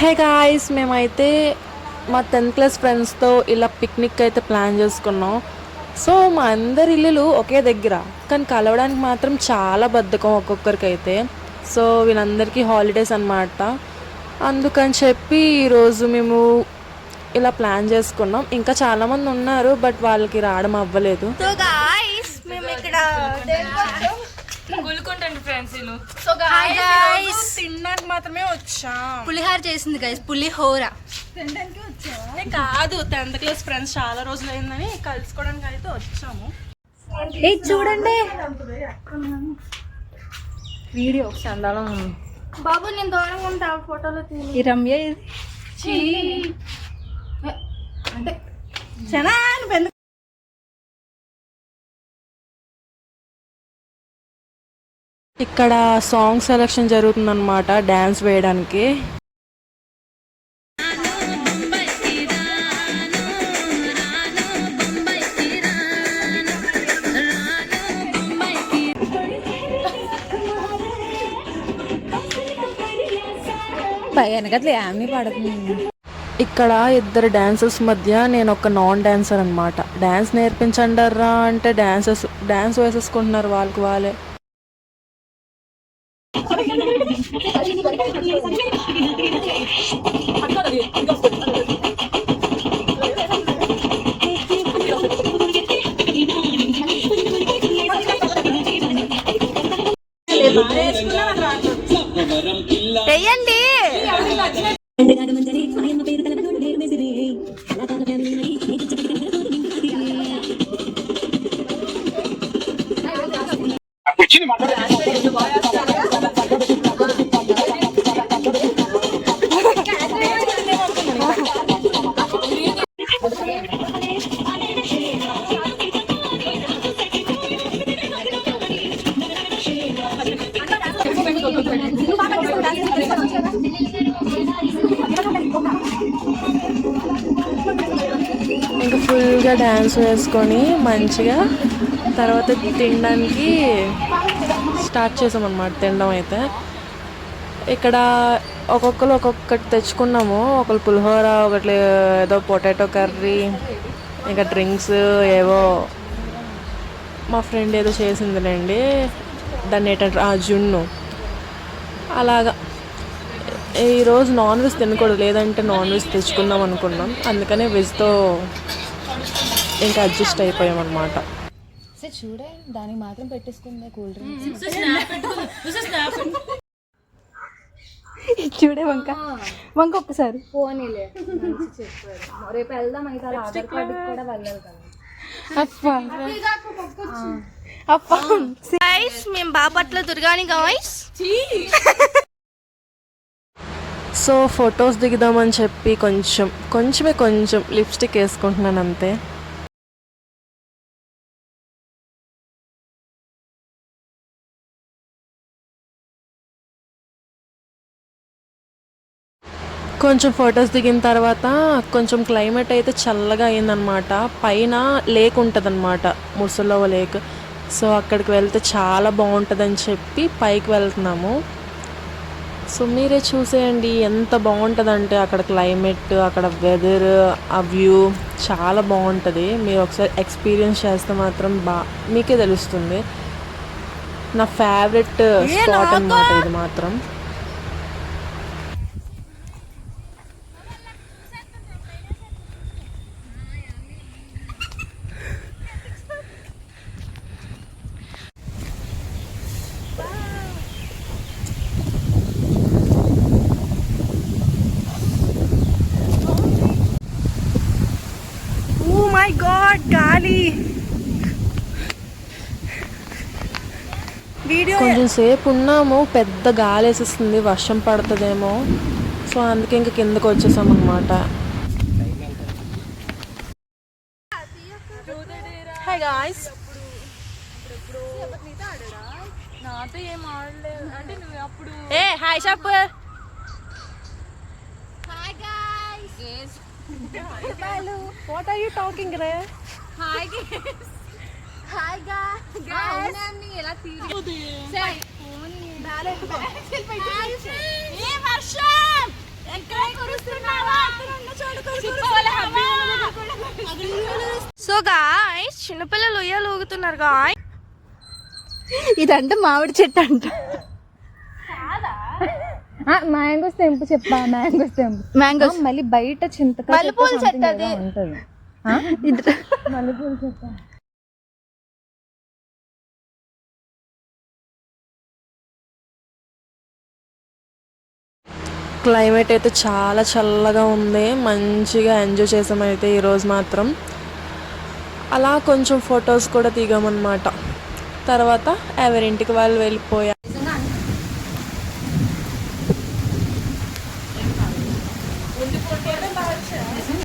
Hey guys, మేమైతే మా 10th class ఫ్రెండ్స్తో ఇలా పిక్నిక్ అయితే ప్లాన్ చేసుకున్నాం. సో మా అందరి ఇల్లులు ఒకే దగ్గర, కానీ కలవడానికి మాత్రం చాలా బద్ధకం ఒక్కొక్కరికైతే. సో వీళ్ళందరికీ హాలిడేస్ అన్నమాట. అందుకని చెప్పి ఈరోజు మేము ఇలా ప్లాన్ చేసుకున్నాం. ఇంకా చాలామంది ఉన్నారు, బట్ వాళ్ళకి రావడం అవ్వలేదు. సో గాయ్స్ మేము ఇక్కడ తినడానికి మాత్రమే వచ్చాం. పులిహార చేసింది గైస్, పులిహోర కాదు, 10th క్లాస్ ఫ్రెండ్స్ చాలా రోజులు అయిందని కలుసుకోవడానికి అయితే వచ్చాము. చూడండి వీడియో చందాలం బాబు, నేను దూరంగా ఉంటా ఫోటోలో ఈ రమ్య అంటే ఇక్కడ సాంగ్ సెలెక్షన్ జరుగుతుందన్నమాట డ్యాన్స్ వేయడానికి. ఇక్కడ ఇద్దరు డాన్సర్స్ మధ్య నేను ఒక నాన్ డాన్సర్ అనమాట. డాన్స్ నేర్పించండర్రా అంటే డాన్స్ వేసేసుకుంటున్నారు వాళ్ళకి వాళ్ళే. చెయ్యండి. ఇంకా ఫుల్గా డ్యాన్స్ వేసుకొని మంచిగా తర్వాత తినడానికి స్టార్ట్ చేసామన్నమాట. తినడం అయితే ఇక్కడ ఒక్కొక్కరు ఒక్కొక్కటి తెచ్చుకున్నాము. ఒకరు పులిహోర, ఒకటి ఏదో పొటాటో కర్రీ, ఇంకా డ్రింక్స్ ఏవో మా ఫ్రెండ్ ఏదో చేసిందిలేండి, దాన్ని ఏంటంటే జున్ను. అలాగా ఈరోజు నాన్ వెజ్ తినకూడదు, లేదంటే నాన్ వెజ్ తెచ్చుకుందాం అనుకున్నాం. అందుకనే వెజ్తో ఇంకా అడ్జస్ట్ అయిపోయాం అన్నమాట. చూడే దానికి మాత్రం పెట్టేసుకుందే కూల్ డ్రింక్స్. చూడే వంక ఒక్కసారి పోనీలే, చెప్పారు రేపు వెళ్దాం. అయితే ఆధార్ కార్డుకి కూడా వెళ్ళాలి కదా. మేము బాపట్ల దుర్గాని గాయ్స్. సో ఫొటోస్ దిగుదామని చెప్పి కొంచెం లిప్స్టిక్ వేసుకుంటున్నాను అంతే. కొంచెం ఫొటోస్ దిగిన తర్వాత కొంచెం క్లైమేట్ అయితే చల్లగా అయిందనమాట. పైన లేక్ ఉంటుంది అనమాట, ముసలవ లేక్. సో అక్కడికి వెళ్తే చాలా బాగుంటుందని చెప్పి పైకి వెళ్తున్నాము. సో మీరే చూసేయండి ఎంత బాగుంటుందంటే అక్కడ క్లైమేట్, అక్కడ వెదర్, ఆ వ్యూ చాలా బాగుంటుంది. మీరు ఒకసారి ఎక్స్పీరియన్స్ చేస్తే మాత్రం మీకే తెలుస్తుంది. నా ఫేవరెట్ స్పాట్ అన్నమాట ఇది మాత్రం. మై గాడ్, గాలి. కొంచెం సేపు ఉన్నాము, పెద్ద గాలి వేసేస్తుంది, వర్షం పడుతుందేమో. సో అందుకే ఇంకా కిందకు వచ్చేసాం అనమాట. Hi guys. నాతో ఏం ఆడలేదు అంటే నువ్వు అప్పుడు హాయ్ చెప్పు. Hi guys. What are you talking, Ray? Hi guys. Hi guys. Nani ela tiri. Sai. Phone. Dale. Hey Varsham. Encourage. Guys చిన్నపిల్లలు ఉయ్యాలు ఊగుతున్నారు గాయ్. ఇదంటే మామిడి చెట్టు అంట. మ్యాంగోస్ తెంపు చెప్పా. మ్యాంగోస్ తెంపు. మ్యాంగోస్ మళ్ళీ బయట చింతకాయ మల్లెపూల చెట్టు అది. ఉంటుంది. మల్లెపూల చెట్టు. క్లైమేట్ అయితే చాలా చల్లగా ఉంది, మంచిగా ఎంజాయ్ చేసామైతే ఈరోజు మాత్రం. అలా కొంచెం ఫొటోస్ కూడా దిగామన్నమాట. తర్వాత ఎవరింటికి వాళ్ళు వెళ్ళిపోయాం.